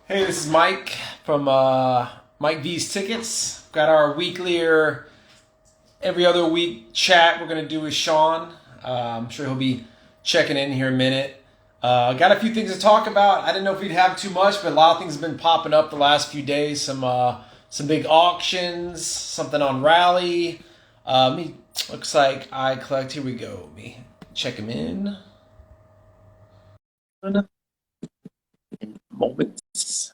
Hey, this is Mike from Mike V's Tickets. Got our weekly or every other week chat we're going to do with Sean. I'm sure he'll be checking in here in a minute. Got a few things to talk about. I didn't know if we'd have too much, but a lot of things have been popping up the last few days. Some big auctions, something on Rally. Looks like I collect. Here we go. Let me check him in. Moments.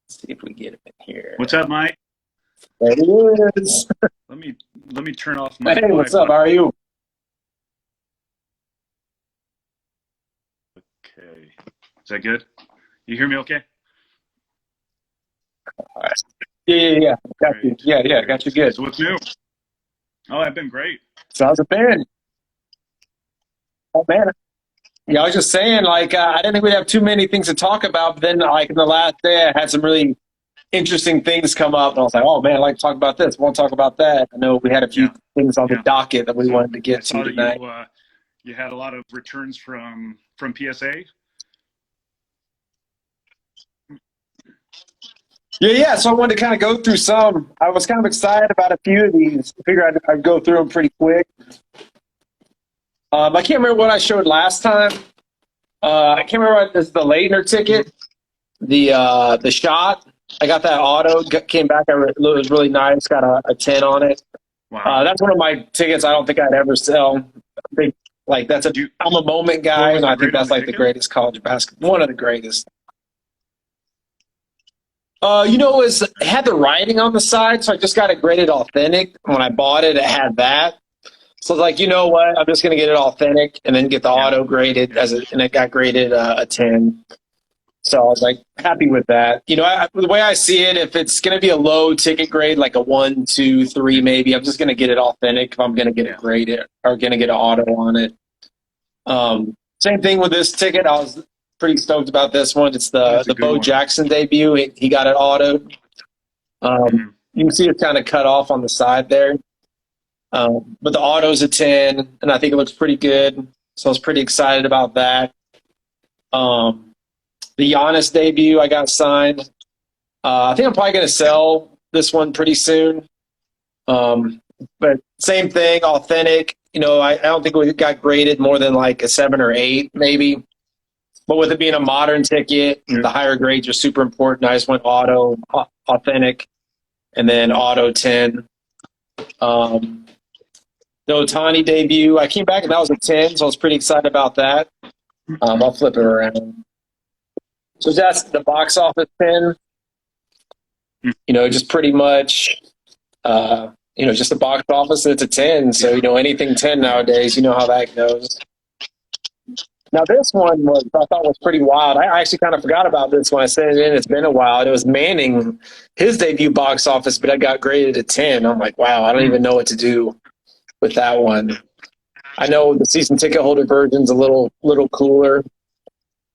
See if we get him in here. What's up, Mike? There he is. Let me let me turn off my Hey, what's Wi-Fi. up? How are you? Okay. Is that good? You hear me okay? All right. Yeah. Got you. Great. Yeah. Got you good. So what's new? Oh, I've been great. So how's it been? Oh man. Yeah, I was just saying, I didn't think we'd have too many things to talk about. But then, like in the last day, I had some really interesting things come up, and I was like, "Oh man, I'd like to talk about this. Want to talk about that?" I know we had a few Yeah, things on the yeah. docket that we So wanted to I get to saw that tonight. you had a lot of returns from PSA. Yeah. So I wanted to kind of go through some. I was kind of excited about a few of these. I figured I'd go through them pretty quick. I can't remember what I showed last time. I can't remember what this is the Leitner ticket, the shot. I got that auto, came back. It was really nice. Got a 10 on it. Wow. That's one of my tickets I don't think I'd ever sell. I think Do you, I'm a moment what guy, was and the I think grade on that's the like the ticket? greatest college basketball, one of the greatest. It had the writing on the side, so I just got it graded authentic. When I bought it, it had that. So I was like, you know what? I'm just gonna get it authentic and then get the Yeah, auto graded yeah. and it got graded a 10. So I was like happy with that. The way I see it, if it's going to be a low ticket grade, like a 1, 2, 3, maybe, I'm just going to get it authentic if I'm going to get it Yeah. graded or going to get an auto on it. Same thing with this ticket. I was pretty stoked about this one. It's That's a the good Bo one. Jackson debut. He got it auto. Hmm. You can see it's kind of cut off on the side there. But the auto's a 10, and I think it looks pretty good. So I was pretty excited about that. Um, the Giannis debut I got signed. I think I'm probably going to sell this one pretty soon. But same thing, authentic. I don't think we got graded more than like a 7 or 8, maybe. But with it being a modern ticket, Sure. the higher grades are super important. I just went auto, authentic, and then auto 10. Um, the Otani debut, I came back and that was a 10, so I was pretty excited about that. I'll flip it around. So that's the box office 10. Just pretty much just the box office, it's a 10. So, Yeah. anything 10 nowadays, you know how that goes. Now, this one I thought was pretty wild. I actually kind of forgot about this when I sent it in. It's been a while. It was Manning, his debut box office, but I got graded a 10. I'm like, wow, I don't Hmm. even know what to do with that one. I know the season ticket holder version's a little cooler,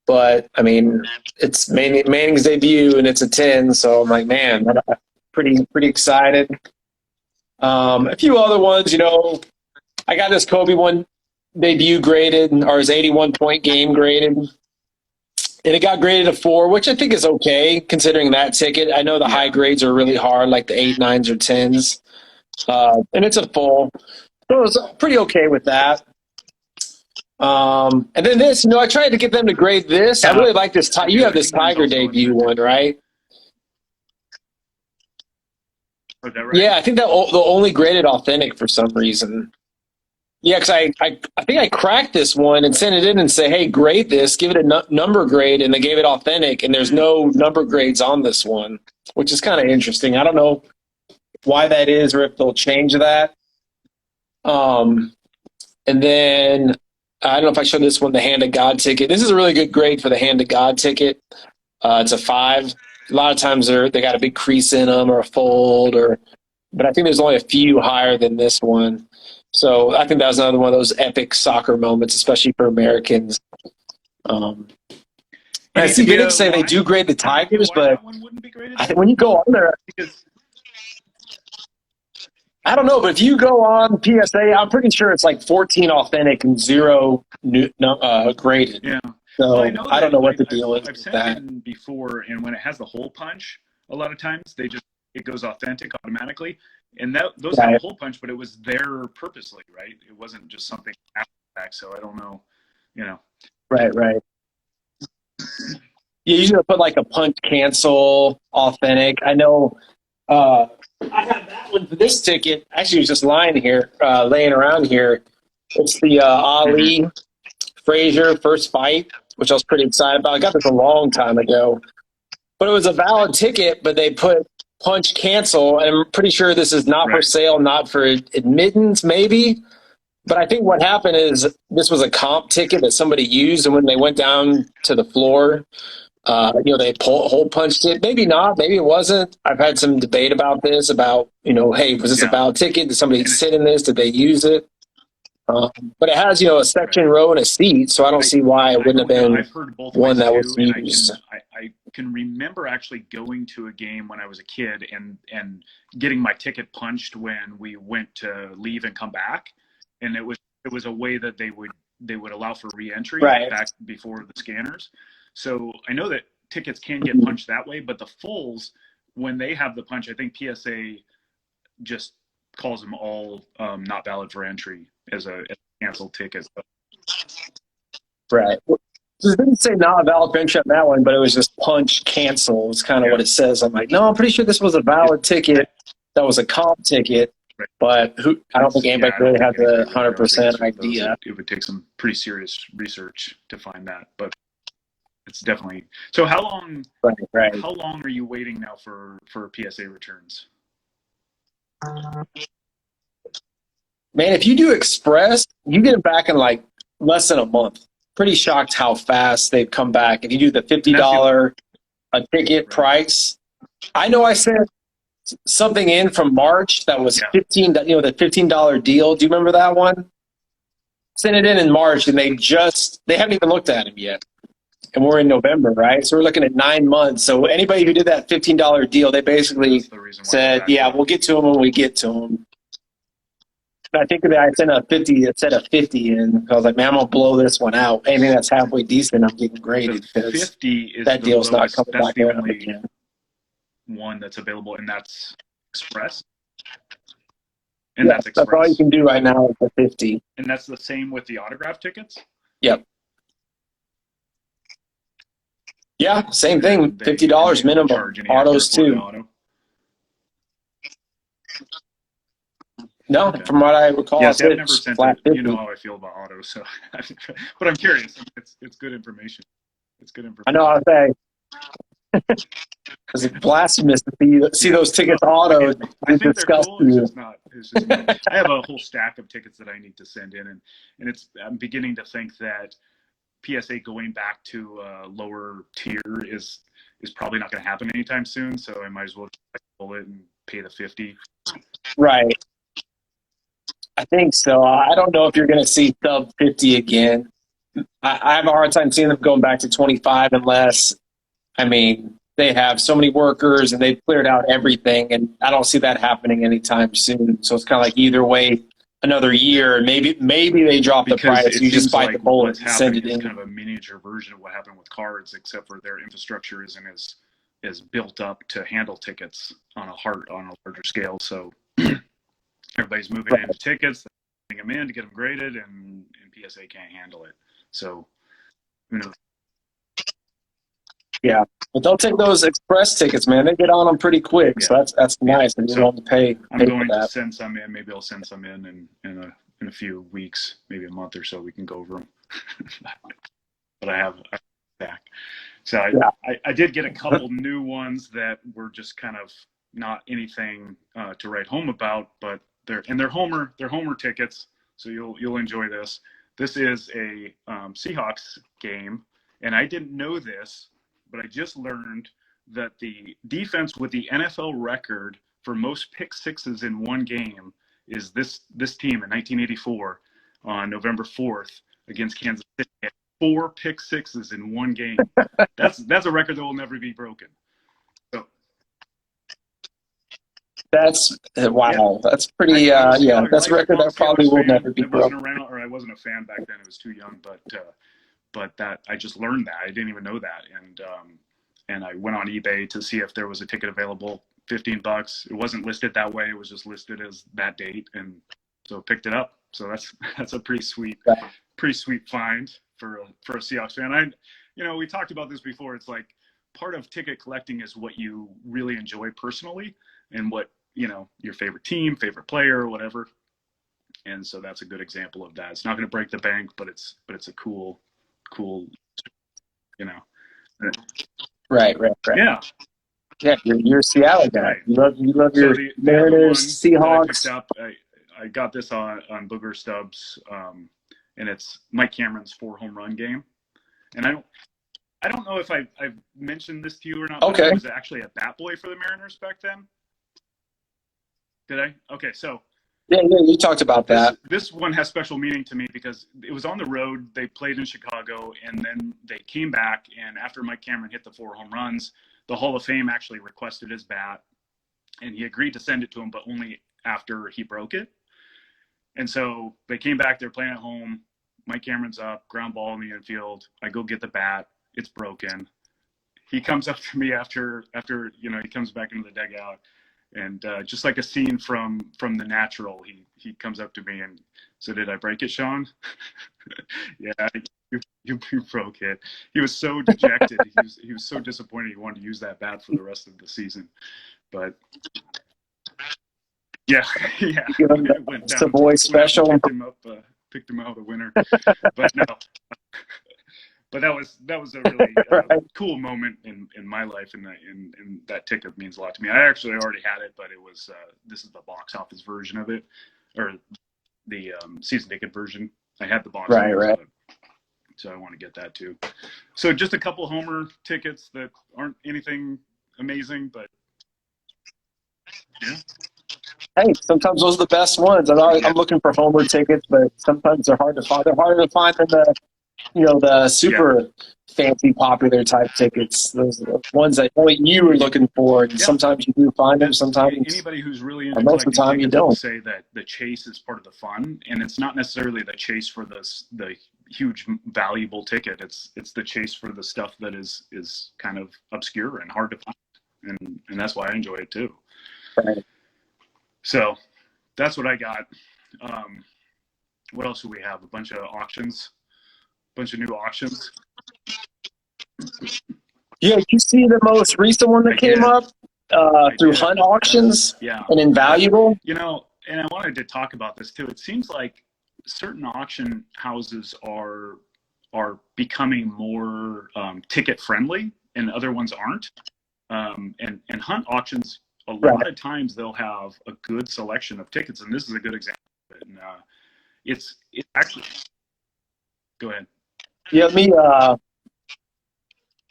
but I mean, it's Manning's debut and it's a 10. So I'm like, man, I'm pretty excited. A few other ones, I got this Kobe one debut graded, or his 81-point game graded, and it got graded a 4, which I think is okay considering that ticket. I know the high Yeah. grades are really hard, like the 8, 9s, or 10s, and it's a full. So I was pretty okay with that. And then this, I tried to get them to grade this. I Yeah. really like this. You The have this big one's Tiger also in debut there too. one, right? Is that right? Yeah, I think that the only graded authentic for some reason. Yeah, because I think I cracked this one and sent it in and say, hey, grade this, give it a number grade, and they gave it authentic, and there's Hmm. no number grades on this one, which is kind of interesting. I don't know why that is or if they'll change that. Um, and then I don't know if I showed this one, the Hand of God ticket. This is a really good grade for the Hand of God ticket. It's a 5. A lot of times they got a big crease in them or a fold, but I think there's only a few higher than this one. So I think that was another one of those epic soccer moments, especially for Americans. Um, and I Any see Vinnick idea say they why? do grade the Any idea Tigers, why but that one wouldn't be graded I think then? when you go on there, Because I don't know, but if you go on PSA, I'm pretty sure it's like 14 authentic and 0 graded. yeah. Well, I So know I don't that know what the deal is I've with sent that. in before, and when it has the hole punch, a lot of times it goes authentic automatically, and those have a Right, hole punch, but it was there purposely, right? It wasn't just something after the fact. So I don't know, you know. right. You usually put like a punch cancel authentic. I know uh, I have that one for this ticket. Actually, it was just lying here, laying around here. It's the Hmm. Ali Frazier first fight, which I was pretty excited about. I got this a long time ago, but it was a valid ticket, but they put punch cancel, and I'm pretty sure this is not for Right, sale, not for admittance, maybe. But I think what happened is this was a comp ticket that somebody used, and when they went down to the floor, they hole punched it. Maybe not. Maybe it wasn't. I've had some debate about this. About hey, was this a yeah, valid ticket? Did somebody and sit in this? Did they use it? But it has a right. section row and a seat, so I don't I see why it I wouldn't have don't know. been I've heard both one ways that was too, and used. I can remember actually going to a game when I was a kid and getting my ticket punched when we went to leave and come back, and it was a way that they would allow for reentry Right. back before the scanners. So I know that tickets can get punched that way, but the fulls, when they have the punch, I think PSA just calls them all not valid for entry as a canceled ticket. But, Right. So it didn't say not a valid venture on that one, but it was just punch cancel. It's kind of what yeah, it says. I'm like, no, I'm pretty sure this was a it's, valid ticket. That was a comp ticket, right. but I don't think anybody I don't really think has anybody a really knows the 100% answer to those. idea. It would take some pretty serious research to find that, but it's definitely. So Right, right. how long are you waiting now for PSA returns? Man, if you do Express, you get it back in like less than a month. Pretty shocked how fast they've come back. If you do the And that's the only $50 a ticket right. price, I know I sent something in from March that was Yeah, 15, the $15 deal. Do you remember that one? Sent it in March, and they haven't even looked at them yet. And we're in November, right? So we're looking at 9 months. So anybody who did that $15 deal, they basically that's the reason why it's said, backed "Yeah, up. we'll get to them when we get to them." I think that I sent a 50. It said a 50 in. I was like, "Man, I'm gonna blow this one out. Anything that's halfway decent, I'm getting The graded because 50 is that the deal's not lowest. coming That's back the around only again." one that's available, and that's Express. And Yeah, that's that's all you Express. can do right now is the 50. And that's the same with the autograph tickets. Yep. Yeah, same And thing. then and $50 they don't minimum. charge any extra Autos for the too. auto. No, Okay. from what I recall, Yeah, it's see, I've never it's sent flat it. You know 50. how I feel about autos, so but I'm curious. It's good information. It's good I know information. how to say because it's blasphemous to see Yeah. those Well, tickets auto. I It think they're disgusts cool. It's you. just not. It's just me. I have a whole stack of tickets that I need to send in, and I'm beginning to think that PSA going back to lower tier is probably not going to happen anytime soon. So I might as well just pull it and pay the 50. Right. I think so. I don't know if you're going to see sub 50 again. I have a hard time seeing them going back to 25 unless, I mean, they have so many workers and they've cleared out everything, and I don't see that happening anytime soon. So it's kind of like either way, another year, and maybe they drop the Because price. it You just seems bite the like bullet what's and send happening it is in. kind of a miniature version of what happened with cards, except for their infrastructure isn't as built up to handle tickets on a larger scale. So everybody's moving into tickets, putting them in to get them graded, and PSA can't handle it. So who knows? Yeah, but they'll take those express tickets, man. They get on them pretty quick, Yeah, so that's yeah. nice. And you So don't have to I'm pay for going to that. send some in. Maybe I'll send some in a few weeks, maybe a month or so. We can go over them. But I have back. So Yeah, I did get a couple new ones that were just kind of not anything to write home about, but they're Homer tickets. So you'll enjoy this. This is a Seahawks game, and I didn't know this, but I just learned that the defense with the NFL record for most pick sixes in one game is this team in 1984 on November 4th against Kansas City. 4 pick sixes in one game. That's a record that will never be broken. So that's yeah, wow. That's I pretty. honestly, Yeah, all your that's a life, record long that probably Steelers will fan never be that wasn't broken. around, or I wasn't a fan back then. I was too young, but that I just learned that. I didn't even know that. And I went on eBay to see if there was a ticket available, $15. It wasn't listed that way. It was just listed as that date. And so picked it up. So that's a pretty sweet find for a Seahawks fan. We talked about this before. It's like part of ticket collecting is what you really enjoy personally and what, your favorite team, favorite player, or whatever. And so that's a good example of that. It's not going to break the bank, but it's a cool, Right. Yeah. Yeah, you're a Seattle guy. Right. You love your Mariners, Seahawks. I got this on Booger Stubs, and it's Mike Cameron's 4 home run game. And I don't know if I've mentioned this to you or not. Okay. But I was actually a bat boy for the Mariners back then. Did I? Okay, so. Yeah, you talked about that. This one has special meaning to me because it was on the road. They played in Chicago, and then they came back. And after Mike Cameron hit the 4 home runs, the Hall of Fame actually requested his bat, and he agreed to send it to him, but only after he broke it. And so they came back. They're playing at home. Mike Cameron's up, ground ball in the infield. I go get the bat. It's broken. He comes up to me after he comes back into the dugout. And just like a scene from The Natural, he comes up to me and said, "Did I break it, Sean?" Yeah, you broke it. He was so dejected. He was so disappointed. He wanted to use that bat for the rest of the season. But yeah. It went down. Savoy special. Picked him out a winner. But no. But that was a really cool moment in my life, and that ticket means a lot to me. I actually already had it, but it was this is the box office version of it, or the season ticket version. I had the box office, right. So I want to get that too. So just a couple Homer tickets that aren't anything amazing, but yeah. Hey, sometimes those are the best ones. I'm looking for Homer tickets, but sometimes they're hard to find. They're harder to find than the super fancy popular type tickets. Those are the ones that only you are looking for. And sometimes you do find them. Sometimes anybody who's really into most of the time you don't. Say that the chase is part of the fun, and it's not necessarily the chase for the huge valuable ticket. It's the chase for the stuff that is kind of obscure and hard to find, and that's why I enjoy it too. Right. So that's what I got. What else do we have? A bunch of auctions. Bunch of new auctions. Yeah, you see the most recent one that came up through Hunt Auctions and Invaluable? And I wanted to talk about this too. It seems like certain auction houses are becoming more ticket friendly and other ones aren't. And Hunt Auctions, a lot of times they'll have a good selection of tickets, and this is a good example of it. And it's actually, go ahead. Yeah,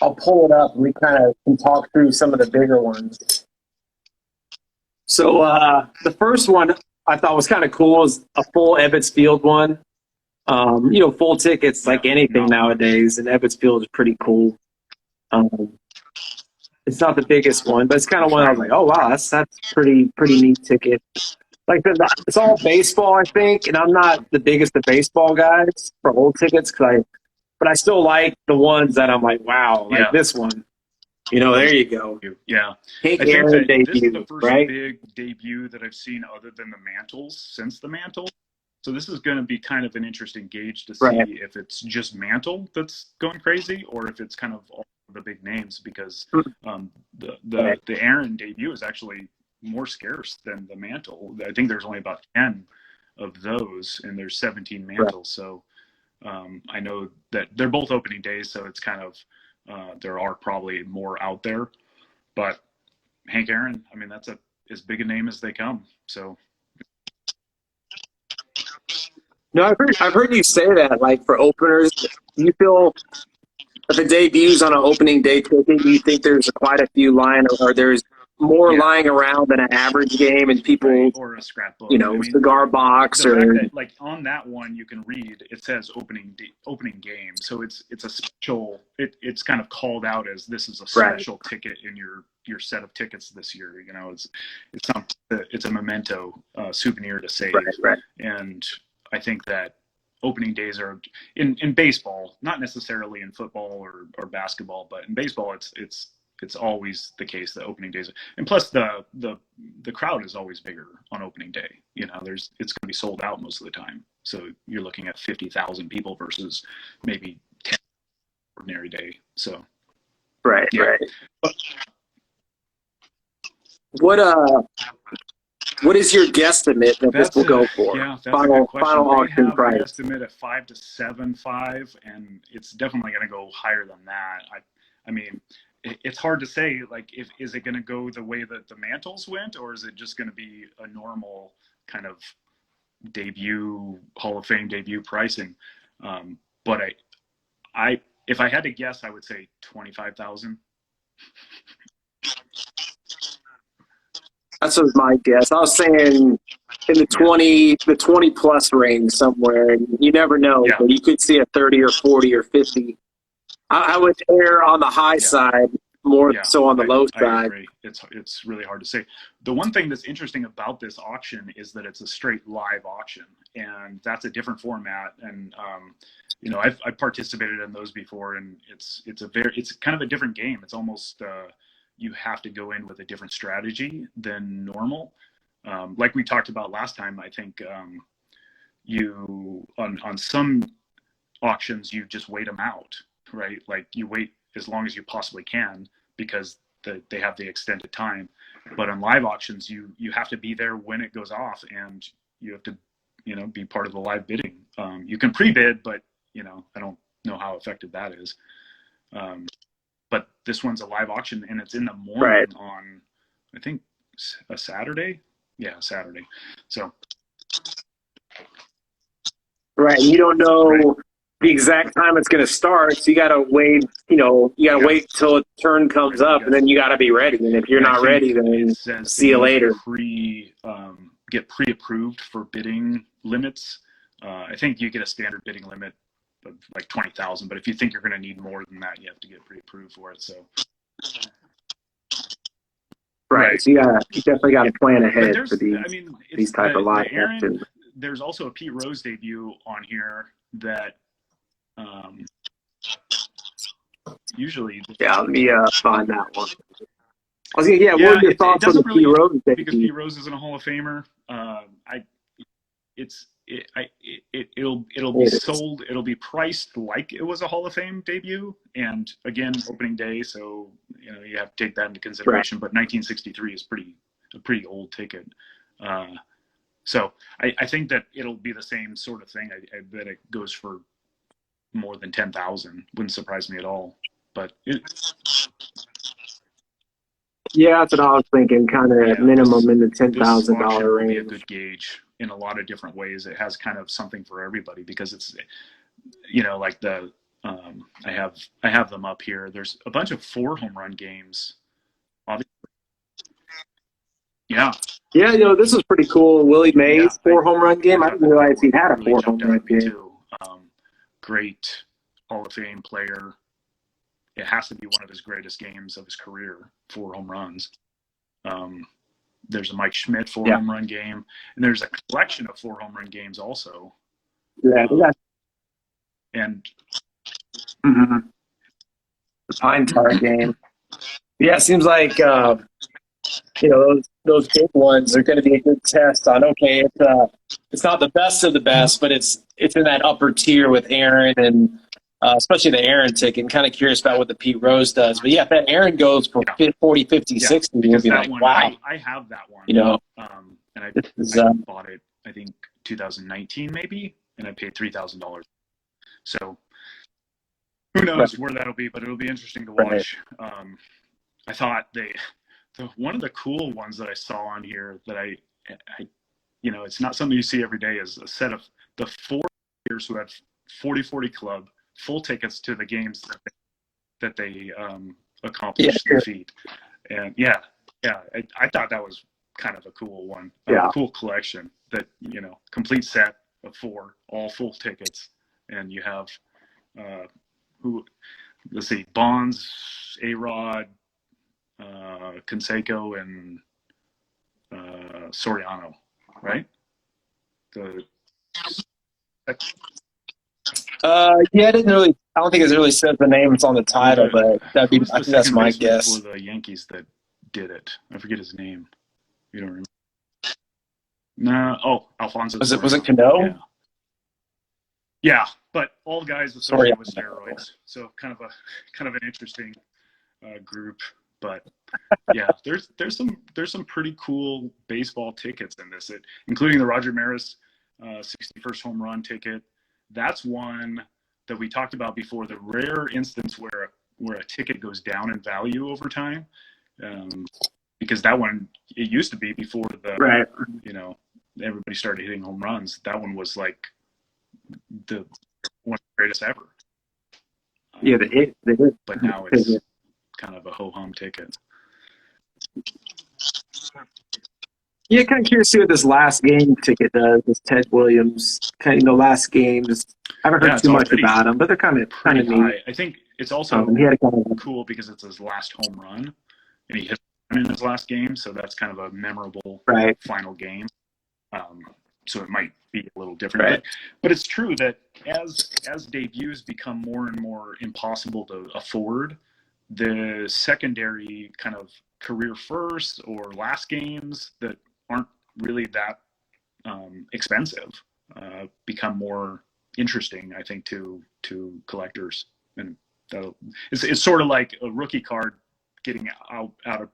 I'll pull it up and we kind of can talk through some of the bigger ones. So the first one I thought was kind of cool is a full Ebbets Field one. Full tickets like anything nowadays, and Ebbets Field is pretty cool. It's not the biggest one, but it's kind of one I was like, oh wow, that's pretty neat ticket. Like it's all baseball, I think, and I'm not the biggest of baseball guys for old tickets but I still like the ones that I'm like, wow, like this one. There you go. Yeah. Hank Aaron debut, this is the first big debut that I've seen other than the Mantles since the Mantle. So this is going to be kind of an interesting gauge to see if it's just Mantle that's going crazy or if it's kind of all the big names, because the Aaron debut is actually more scarce than the Mantle. I think there's only about 10 of those, and there's 17 Mantles. So I know that they're both opening days, so it's kind of there are probably more out there. But Hank Aaron, I mean, that's as big a name as they come. So. No, I've heard you say that. Like for openers, do you feel if it debuts on an opening day ticket, do you think there's quite a few there's more lying around than an average game, and people or a scrapbook, cigar box the or fact that, like on that one you can read it says opening game, so it's a special. It's kind of called out as this is a special ticket in your set of tickets this year. It's a memento souvenir to save, and I think that opening days are in baseball, not necessarily in football or basketball, but in baseball, it's always the case that opening days, and plus the crowd is always bigger on opening day. You know, it's going to be sold out most of the time. So you're looking at 50,000 people versus maybe 10 ordinary day. So Right, yeah. right. What is your guesstimate that this will go for? Yeah, that's final, a good question. Final auction have price. The estimate at 5 to 7.5, and it's definitely going to go higher than that. I mean, it's hard to say. Like, is it going to go the way that the Mantles went, or is it just going to be a normal kind of debut Hall of Fame debut pricing? But if I had to guess, I would say 25,000. That's what my guess. I was saying in the 20 plus range somewhere, and you never know, but you could see a 30 or 40 or 50. I would err on the high side more so on the low side. I agree. It's really hard to say. The one thing that's interesting about this auction is that it's a straight live auction, and that's a different format. And you know, I've participated in those before, and it's kind of a different game. It's almost you have to go in with a different strategy than normal. Like we talked about last time, I think you on some auctions you just wait them out, right? Like you wait as long as you possibly can because they have the extended time. But on live auctions, you have to be there when it goes off, and you have to, you know, be part of the live bidding. You can pre-bid, but you know, I don't know how effective that is. But this one's a live auction, and it's in the morning on, I think, a Saturday. Yeah, Saturday. So. Right. You don't know the exact time it's going to start, so you got to wait. You know, you got to wait till a turn comes up, and then you got to be ready. And if you're not ready, then see you later. Get pre-approved for bidding limits. I think you get a standard bidding limit of like 20,000, but if you think you're going to need more than that, you have to get pre-approved for it. So. Right. So you definitely got to plan ahead for these type of live auctions. There's also a Pete Rose debut on here that usually. Yeah, let me find that one. I was what are your thoughts on the Pete Rose debut? Because Pete Rose isn't a Hall of Famer. It'll be sold. It'll be priced like it was a Hall of Fame debut, and again, opening day. So you know you have to take that into consideration. Right. But 1963 is a pretty old ticket. So I think that it'll be the same sort of thing. I bet it goes for more than 10,000. Wouldn't surprise me at all. But yeah, that's what I was thinking. Kind of minimum in the $10,000 range. Be a good gauge in a lot of different ways. It has kind of something for everybody because it's, you know, like the I have them up here. There's a bunch of 4 home run games. Obviously. Yeah. Yeah, you know, this is pretty cool. Willie Mays, 4 home run game. I didn't realize he had a 4 home run game. Too. Great Hall of Fame player. It has to be one of his greatest games of his career, 4 home runs. There's a Mike Schmidt 4 home run game, and there's a collection of 4 home run games also. Yeah, and the Pine Tar game. Yeah, it seems like you know those big ones are going to be a good test on. Okay, it's not the best of the best, but it's in that upper tier with Aaron and. Especially the Aaron ticket. I'm kind of curious about what the Pete Rose does. But yeah, if that Aaron goes for 40, 50, 60, you'll be like, wow. I have that one. You know, and I bought it, I think, 2019 maybe, and I paid $3,000. So who knows where that'll be, but it'll be interesting to watch. I thought one of the cool ones that I saw on here that I you know, it's not something you see every day is a set of the 4 players who have 40-40 club full tickets to the games that they accomplished the feat. And I thought that was kind of a cool one, a cool collection that, you know, complete set of 4, all full tickets. And you have, let's see, Bonds, A-Rod, Canseco, and Soriano, right? Yeah, I didn't really. I don't think it really says the name. It's on the Or title, but that'd be. who's I the think that's second my baseman for guess. the Yankees that did it? I forget his name. You don't remember? No. Oh, Alfonso Was it Soriano. Cano? Yeah. Yeah, but all guys Sorry. associated with steroids, so kind of an interesting group. But yeah, there's some pretty cool baseball tickets in this, including the Roger Maris 61st home run ticket. That's one that we talked about before. The rare instance where a ticket goes down in value over time, um, because that one it used to be before Right. everybody started hitting home runs. That one was like the one of the greatest ever. Yeah, the hit. But now it's kind of a ho-hum ticket. Yeah, kind of curious to see what this last game ticket does. This Ted Williams kind of, last games. I haven't heard too much about him, but they're kind of neat. High. I think it's also he had a cool because it's his last home run, and he hit in his last game, so that's kind of a memorable final game. So it might be a little different, but it's true that as debuts become more and more impossible to afford, the secondary kind of career first or last games that aren't really that expensive become more interesting, I think, to collectors. And it's sort of like a rookie card getting out of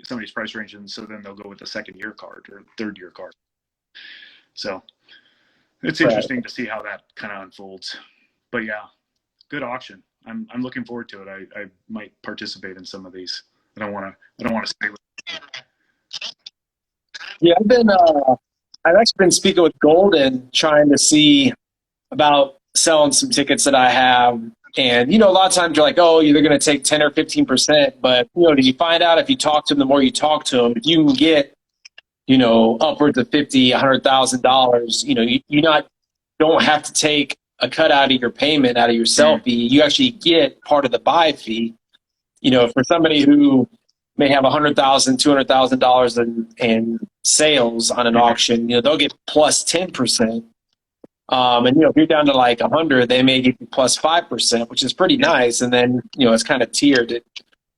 somebody's price range, and so then they'll go with the second year card or third year card. So it's interesting to see how that kind of unfolds. But yeah, good auction. I'm looking forward to it. I might participate in some of these. I don't want to stay with. Yeah, I've actually been speaking with Golden, trying to see about selling some tickets that I have. And, a lot of times you're like, oh, you're going to take 10 or 15%. But, did you find out if you talk to them, the more you talk to them, if you can get, upwards of $50,000, $100,000, you don't have to take a cut out of your payment, out of your sell fee. You actually get part of the buy fee. For somebody who may have $100,000, $200,000 in sales on an auction, they'll get plus 10%. And if you're down to like 100, they may give you plus 5%, which is pretty nice. And then it's kind of tiered.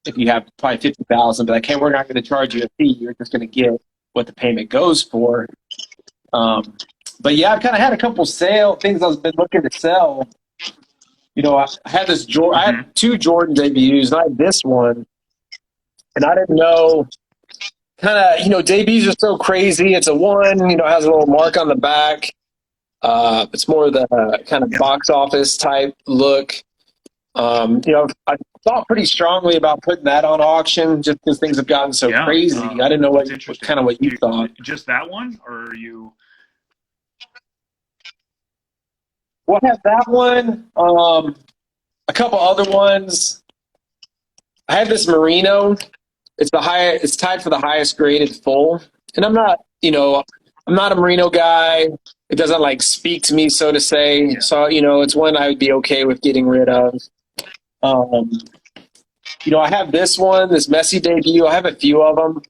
If you have probably 50,000, but like, hey, we're not going to charge you a fee. You're just going to get what the payment goes for. But yeah, I've kind of had a couple things I've been looking to sell. I had this I had two Jordan debuts, and I had this one, and I didn't know. Kind of, debuts are so crazy. It's a 1, has a little mark on the back. It's more the kind of box office type look. I thought pretty strongly about putting that on auction just because things have gotten so crazy. I didn't know what you thought. Just that one, or are you? Well, I have that one. A couple other ones. I have this Merino. It's tied for the highest graded full, and I'm not a Merino guy. It doesn't speak to me, so to say. Yeah. So it's one I would be okay with getting rid of. I have this one, this Messi debut. I have a few of them.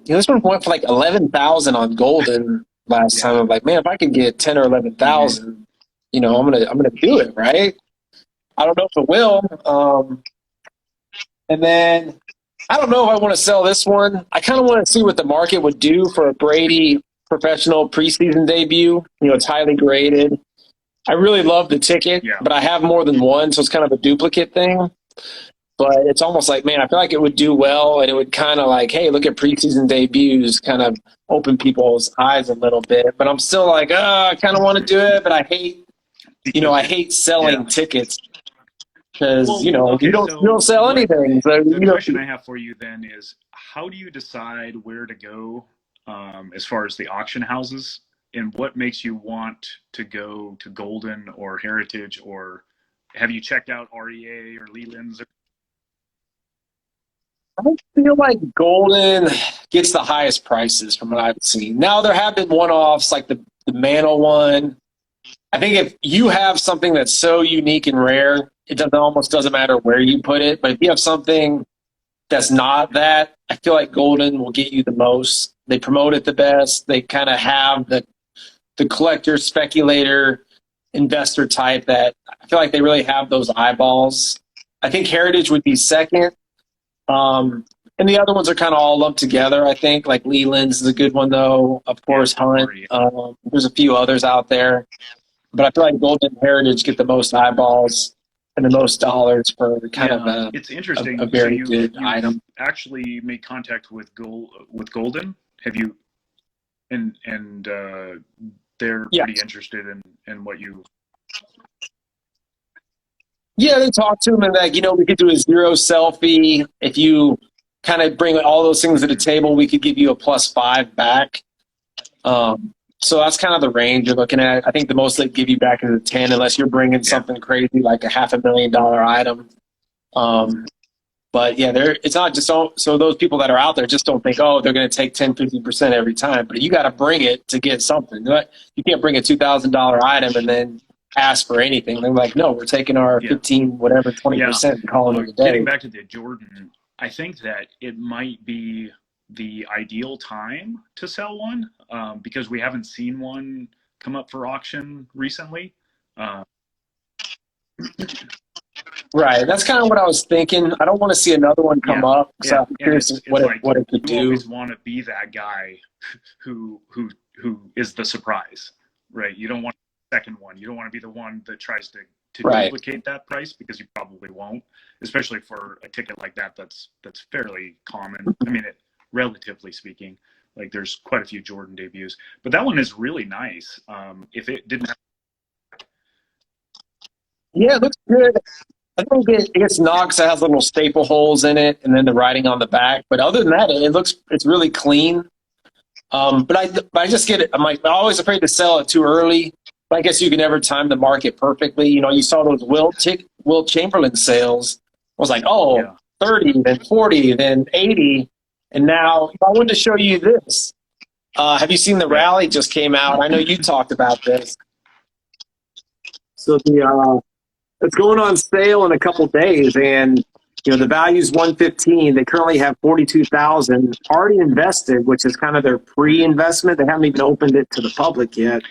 This one went for like 11,000 on Golden last time. I'm like, man, if I could get 10 or 11,000, I'm gonna do it, right? I don't know if it will. And then I don't know if I want to sell this one. I kind of want to see what the market would do for a Brady professional preseason debut. It's highly graded. I really love the ticket, but I have more than one, so it's kind of a duplicate thing. But it's almost like, man, I feel like it would do well, and it would kind of like, hey, look at preseason debuts, kind of open people's eyes a little bit. But I'm still like, I kind of want to do it, but I hate selling tickets because you don't sell anything. So the question I have for you then is, how do you decide where to go as far as the auction houses, and what makes you want to go to Golden or Heritage, or have you checked out REA or Leland's? I feel like Golden gets the highest prices from what I've seen. Now, there have been one-offs like the Mantle one. I think if you have something that's so unique and rare, it almost doesn't matter where you put it. But if you have something that's not that, I feel like Golden will get you the most. They promote it the best. They kind of have the collector, speculator investor type that I feel like they really have those eyeballs. I think Heritage would be second. And the other ones are kind of all lumped together, I think. Like Leland's is a good one, though. Of course, Hunt. There's a few others out there. But I feel like Golden and Heritage get the most eyeballs and the most dollars for kind of it's interesting. a very so good you've item. actually made contact with Golden. Have you? And they're pretty interested in what you. Yeah, they talked to him and like, we could do a 0 selfie. If you kind of bring all those things to the table, we could give you a +5 back. So that's kind of the range you're looking at. I think the most they give you back is a 10, unless you're bringing something crazy like a $500,000 item. But yeah, it's not just so those people that are out there just don't think, oh, they're going to take 10, 50% every time. But you got to bring it to get something. You can't bring a $2,000 item and then ask for anything. They're like, no, we're taking our 15, whatever, 20% and calling it a day. Getting back to the Jordan, I think that it might be the ideal time to sell one because we haven't seen one come up for auction recently. Right. That's kind of what I was thinking. I don't want to see another one come up because I'm curious what it could do. You always want to be that guy who is the surprise, right? You don't want the second one. You don't want to be the one that tries to duplicate that price because you probably won't, especially for a ticket like that that's fairly common. I mean, relatively speaking, like there's quite a few Jordan debuts, but that one is really nice. If it didn't have... Yeah, it looks good. I think it gets knocked because it has little staple holes in it and then the writing on the back. But other than that, it's really clean. But I just get it. I'm always afraid to sell it too early. But I guess you can never time the market perfectly. You saw those Wilt Chamberlain sales. I was like, 30, then 40, then 80. And now if I wanted to show you this, have you seen the rally just came out? I know you talked about this. So it's going on sale in a couple days, and the value's 115. They currently have 42,000 already invested, which is kind of their pre-investment. They haven't even opened it to the public yet.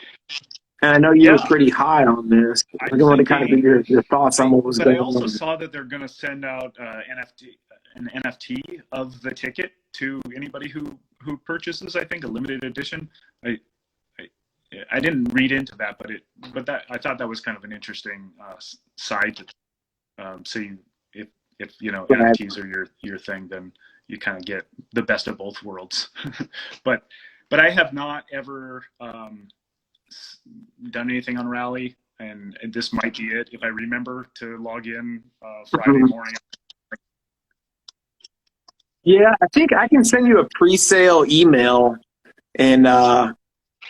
And I know you were pretty high on this. I want to kind of get your thoughts on what was going on. But I also saw that they're going to send out an NFT of the ticket to anybody who purchases. I think a limited edition. I didn't read into that, but I thought that was kind of an interesting side. So if NFTs are your thing, then you kind of get the best of both worlds. but I have not ever done anything on Rally, and this might be it if I remember to log in Friday morning. Yeah, I think I can send you a pre-sale email, and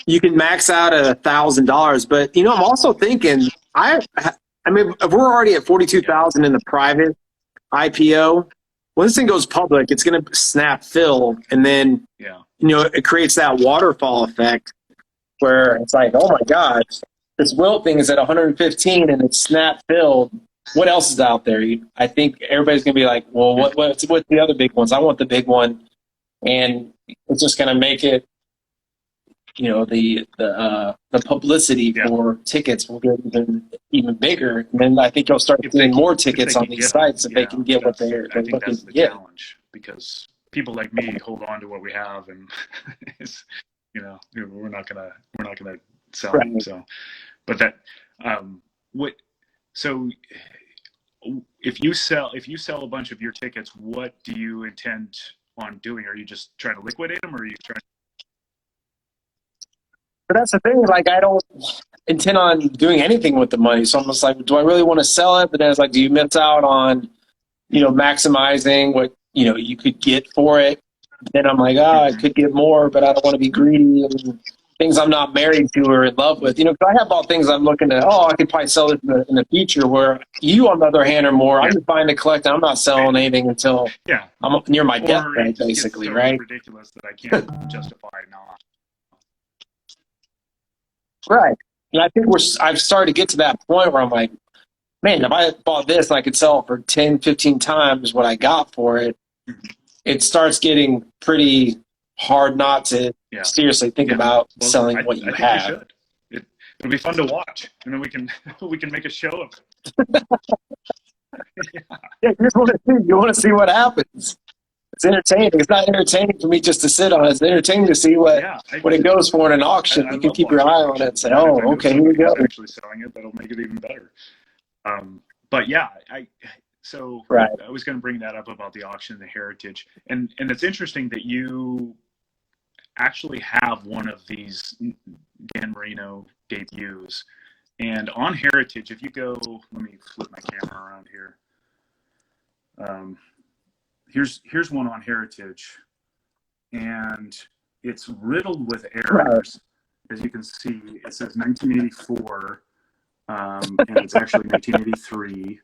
you can max out at $1,000. But I'm also thinking, I mean, if we're already at 42,000 in the private IPO, when this thing goes public, it's going to snap fill, and then it creates that waterfall effect where it's like, oh my gosh, this Wilt thing is at 115 and it's snap filled. What else is out there? I think everybody's going to be like, well, what's the other big ones? I want the big one, and it's just going to make it. The publicity for tickets will get even bigger, and then I think you'll start getting more tickets on these sites if they can get what they're looking to get. Challenge, because people like me hold on to what we have, and we're not gonna sell them. So, but that So if you sell a bunch of your tickets, what do you intend on doing? Are you just trying to liquidate them, or are you trying? But that's the thing, like I don't intend on doing anything with the money. So I'm just like, do I really want to sell it? But then it's like, do you miss out on, maximizing what, you could get for it? Then I'm like, I could get more, but I don't want to be greedy and things I'm not married to or in love with. Cause I have bought things I'm looking at, I could probably sell it in the future, where you, on the other hand, are more, I'm just buying to collect. I'm not selling anything until I'm near my deathbed, basically, right? Ridiculous that I can't justify not. Right. And I think I've started to get to that point where I'm like, man, if I bought this and I could sell it for 10, 15 times what I got for it, it starts getting pretty hard not to seriously think about selling what you have. You it'll be fun to watch, and then we can we can make a show of it. Yeah, you want to see what happens. It's entertaining. It's not entertaining for me just to sit on it. It's entertaining to see what it goes for in an auction. You can keep your eye on it and say, "Oh, okay, here we go." Actually selling it, that'll make it even better. But yeah, Right. I was going to bring that up about the auction, the heritage, and it's interesting that you actually have one of these Dan Marino debuts. And on heritage, if you go, let me flip my camera around here. Here's one on heritage, and it's riddled with errors. As you can see, it says 1984, and it's actually 1983.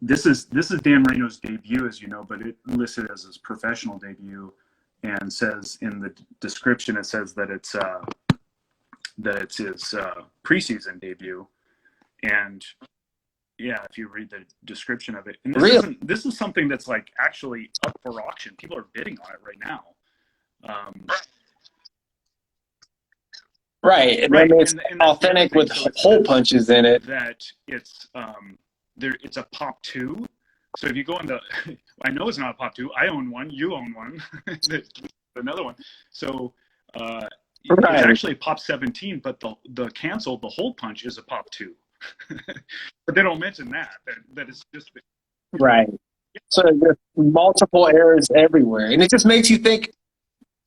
This is Dan Marino's debut, as you know, but it listed as his professional debut, and says in the description, it says that it's his preseason debut. And yeah, if you read the description of it, and this is something that's like actually up for auction. People are bidding on it right now. Right, and then it's authentic with hole punches in it. That it's it's a Pop 2. So if you go into, I know it's not a Pop 2. I own one. You own one. Another one. So it's actually Pop 17, but the canceled, the hole punch is a Pop 2. But they don't mention that it's just right. So there's multiple errors everywhere, and it just makes you think.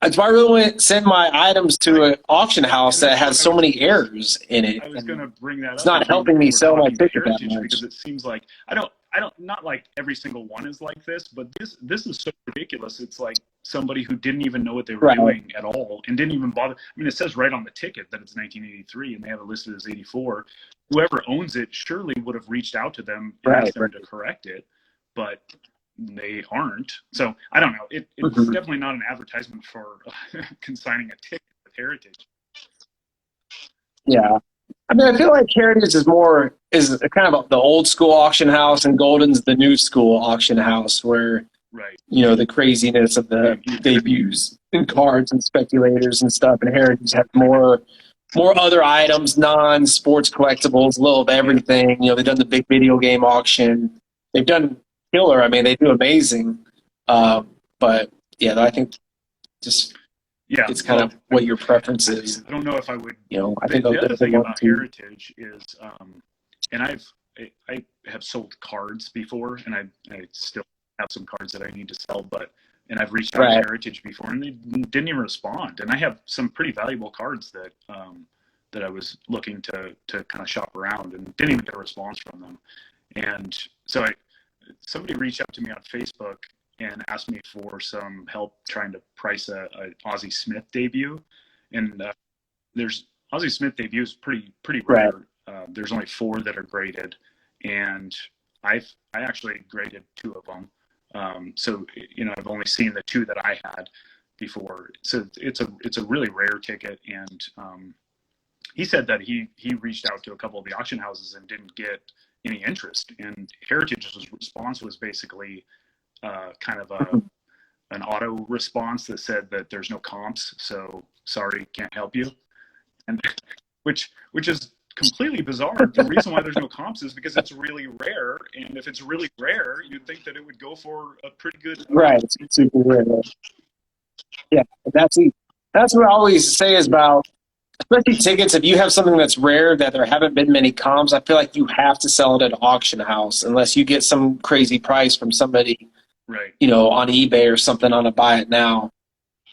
That's why I really want to send my items to an auction house that has so many errors in it. I was going to bring that up. It's not helping me sell my ticket that much. Because it seems like I don't not like every single one is like this, but this is so ridiculous. It's like somebody who didn't even know what they were doing at all and didn't even bother. I mean, it says right on the ticket that it's 1983 and they have it listed as 84. Whoever owns it surely would have reached out to them and asked them to correct it, but they aren't. So I don't know. It's definitely not an advertisement for consigning a ticket with heritage. Yeah. I mean, I feel like heritage is kind of the old school auction house, and Golden's the new school auction house where, the craziness of the debuts and cards and speculators and stuff, and heritage has more other items, non-sports collectibles, a little of everything. They've done the big video game auction. They've done killer. I mean, they do amazing. But yeah, I think just it's kind of what your preference is. I don't know if I would. I think the other thing about heritage is, and I have sold cards before, and I still have some cards that I need to sell, and I've reached out to heritage before, and they didn't even respond. And I have some pretty valuable cards that I was looking to kind of shop around, and didn't even get a response from them. And so somebody reached out to me on Facebook and asked me for some help trying to price a Ozzie Smith debut. And there's Ozzie Smith debut is pretty rare. There's only 4 that are graded, and I actually graded 2 of them. So I've only seen the 2 that I had before. So it's a really rare ticket, and he said that he reached out to a couple of the auction houses and didn't get any interest. And Heritage's response was basically kind of an auto response that said that there's no comps, so sorry, can't help you. And which is completely bizarre. The reason why there's no comps is because it's really rare, and if it's really rare, you'd think that it would go for a pretty good. Right, it's super rare. Yeah, that's what I always say is about, especially tickets. If you have something that's rare that there haven't been many comps, I feel like you have to sell it at an auction house unless you get some crazy price from somebody, on eBay or something on a buy it now.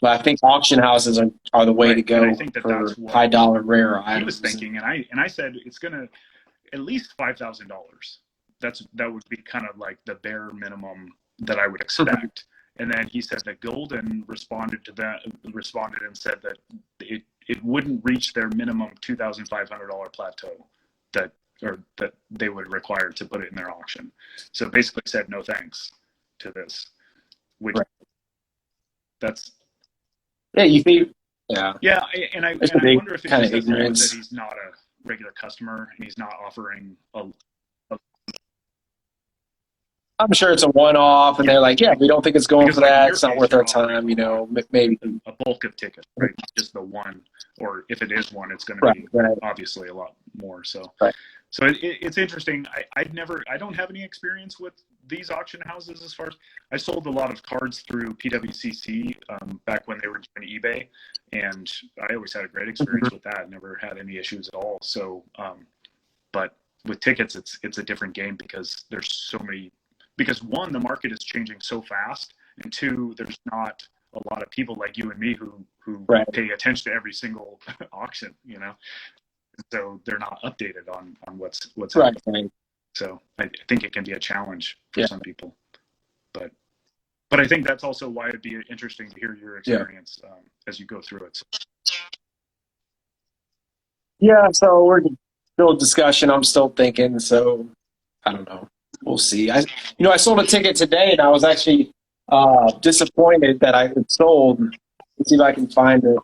But I think auction houses are the way to go. And I think that's what high dollar rare items. He was thinking, and I said it's gonna at least $5,000. That would be kind of like the bare minimum that I would expect. And then he said that Golden responded and said that it wouldn't reach their minimum $2,500 plateau that they would require to put it in their auction. So basically said no thanks to this. Which that's you think and I wonder if it's just that he's not a regular customer and he's not offering a I'm sure it's a one-off, and Yeah. they're like, yeah, we don't think it's going Because for like in that. your It's not case, worth you're our offering time, you know, maybe. a bulk of tickets, right? Not just the one, or if it is one, it's going to Right, be right, obviously a lot more. So, right. so it's interesting. I don't have any experience with these auction houses as far as I sold a lot of cards through PWCC back when they were doing eBay, and I always had a great experience with that. Never had any issues at all. So, but with tickets, it's a different game because there's so many. Because one, the market is changing so fast, and two, there's not a lot of people like you and me who Right. pay attention to every single auction, you know. So they're not updated on what's Right. happening. So I think it can be a challenge for Yeah. some people, but I think that's also why it'd be interesting to hear your experience as you go through it. So, Yeah, so we're still discussion. I'm still thinking, so I don't know. We'll see. I sold a ticket today, and I was actually disappointed that I had sold. Let's see if I can find it.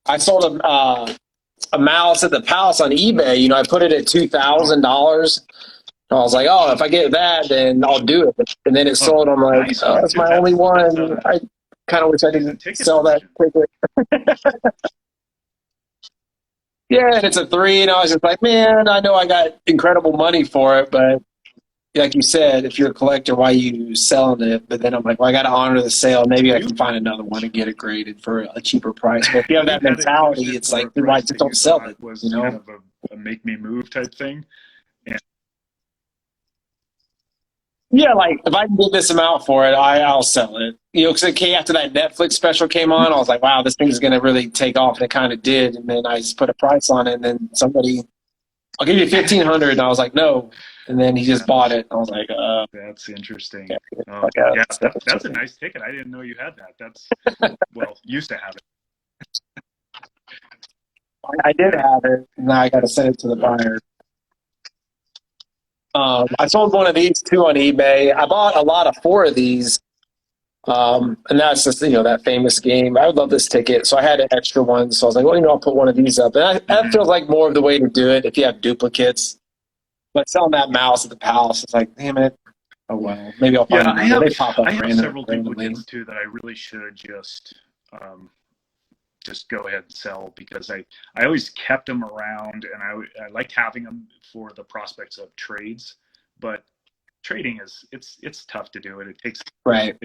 I sold a mouse at the Palace on eBay. You know, I put it at $2,000. I was like, oh, if I get that, then I'll do it. And then it sold. I'm like, nice oh, one, that's too. my only That's one. I kind of wish I didn't ticket sell that selection. ticket. Yeah, and it's a 3, and I was just like, man, I know I got incredible money for it, but like you said, if you're a collector, why are you selling it? But then I'm like, well, I got to honor the sale. Maybe I can find another one and get it graded for a cheaper price. But if you have You that had it mentality, posted it's for a like, then why price just that you don't sell thought it? was You know? kind of a make me move type thing. And Yeah, like if I can get this amount for it, I'll sell it. You know, because after that Netflix special came on, I was like, wow, this thing's going to really take off, and it kind of did. And then I just put a price on it, and then somebody, I'll give you 1,500, and I was like, no. And then he just bought it. I was like, that's interesting. yeah, Oh, yeah, yeah, that's a nice ticket. I didn't know you had that. That's well, used to have it. I did have it. And now I got to send it to the buyer. I sold one of these too on eBay. I bought a lot of 4 of these. And that's just, that famous game. I would love this ticket. So I had an extra one. So I was like, well, I'll put one of these up. And that feels like more of the way to do it if you have duplicates. But selling that mouse at the Palace, it's like, damn it. Oh, well, maybe I'll find another. They pop up I have several randomly. duplicates too that I really should just go ahead and sell because I always kept them around and I liked having them for the prospects of trades, but trading it's tough to do it. It takes Right.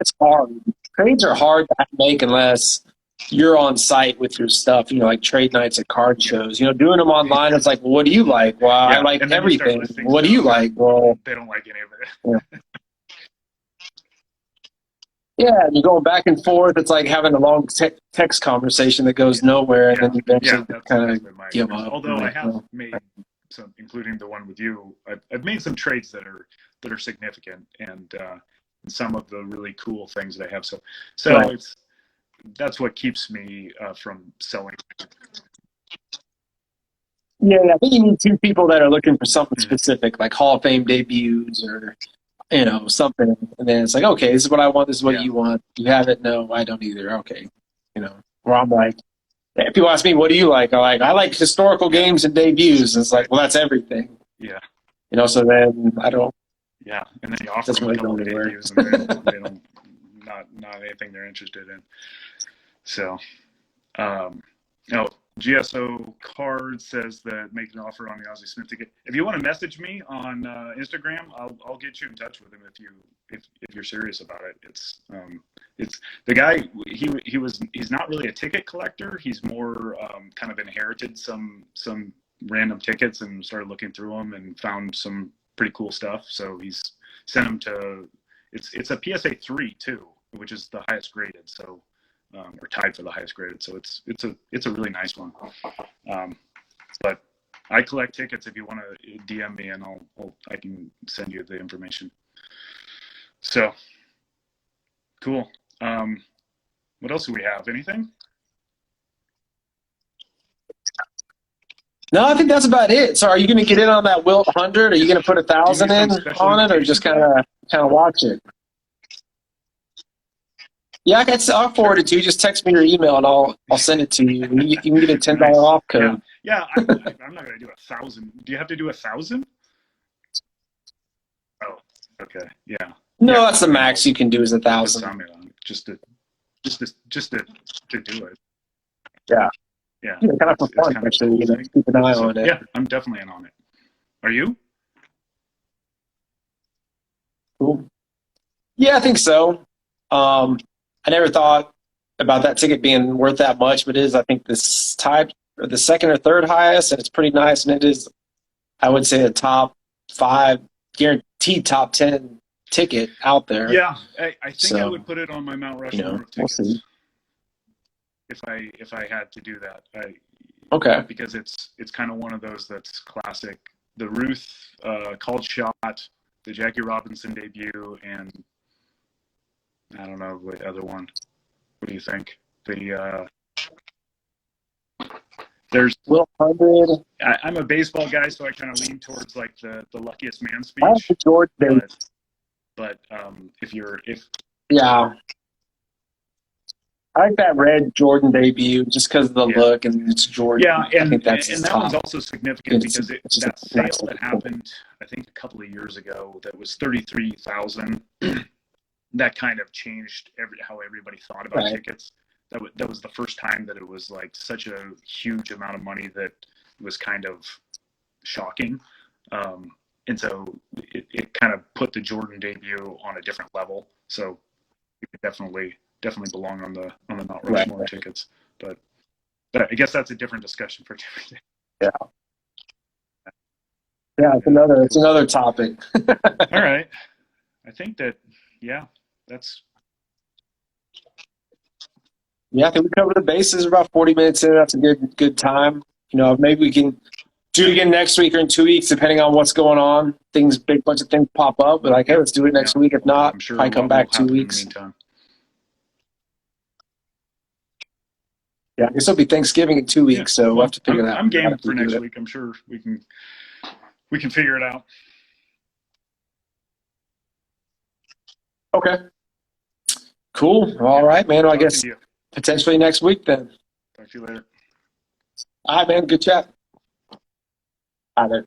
It's hard. Trades are hard to make unless you're on site with your stuff, like trade nights at card shows. Doing them online, it's like, well, what do you like? Well, I like everything. What do you like? Well, they don't like any of it. Yeah, and you're going back and forth. It's like having a long text conversation that goes nowhere, and then you eventually kind of give up. Although I have made some, including the one with you, I've made some trades that are significant, and some of the really cool things that I have. So that's what keeps me from selling. Yeah, I think you need 2 people that are looking for something specific, like Hall of Fame debuts or something. And then it's like, okay, this is what I want. This is what you want. You have it? No, I don't either. Okay, where I'm like, if people ask me, what do you like? I like historical games and debuts. And it's like, well, that's everything. Yeah. So then I don't. Yeah, and then you offer them a couple of debuts, and they don't not anything they're interested in. So, GSO Card says that make an offer on the Ozzie Smith ticket. If you want to message me on Instagram, I'll get you in touch with him if you're serious about it. It's the guy. He's not really a ticket collector. He's more kind of inherited some random tickets and started looking through them and found some pretty cool stuff. So he's sent them to. It's a PSA 3 too, which is the highest graded. So. Or tied for the highest graded, so it's a really nice one. But I collect tickets. If you want to DM me, and I can send you the information. So cool. What else do we have? Anything? No, I think that's about it. So, are you going to get in on that Wilt 100? Are you going to put 1,000 in on it, or just kind of watch it? Yeah, I'll forward it to you. Just text me your email, and I'll send it to you. You can get a $10 off code. Yeah, I'm not going to do 1,000. Do you have to do 1,000? Okay. Yeah. No, Yeah. that's the max you can do is Put 1,000. some in on it just to do it. Yeah. Yeah. Yeah, kind of for It's fun, kind of a actually. cool You know, thing. keep an eye So on it. yeah, I'm definitely in on it. Are you? Cool. Yeah, I think so. I never thought about that ticket being worth that much, but it is, I think, this type or the second or third highest, and it's pretty nice. And it is, I would say, a top 5, guaranteed top 10 ticket out there. Yeah, I think I So, would put it on my Mount you Rushmore know, of we'll tickets see. if I had to do that. Okay. Because it's kind of one of those that's classic. The Ruth called shot, the Jackie Robinson debut, and I don't know the other one. What do you think? There's Will 100. I'm a baseball guy, so I kind of lean towards like the luckiest man I like speech. the George Day. But if Yeah. I like that red Jordan debut just because of the look and it's Jordan. yeah, I think that's and his that top. one's also significant because It's just that a nice sale that happened I think a couple of years ago that was 33,000. That kind of changed how everybody thought about right. tickets. That was the first time that it was like such a huge amount of money that was kind of shocking. And so it kind of put the Jordan debut on a different level. So it could definitely belong on the Mount Rushmore tickets. But I guess that's a different discussion for different day. Yeah. Yeah, it's another topic. All right. I think that that's Yeah, I think we covered the bases about 40 minutes in. That's a good time. You know, maybe we can do it again next week or in 2 weeks, depending on what's going on. Big bunch of things pop up. But like, hey, let's do it next week. If not, I'm sure I come back 2 weeks. In the meantime. Yeah, I guess it'll be Thanksgiving in 2 weeks, so we'll have to figure that out. I'm game for next week. I'm sure we can figure it out. Okay. Cool. All right, man. Well, I guess potentially next week then. Talk to you later. All right, man. Good chat. All right.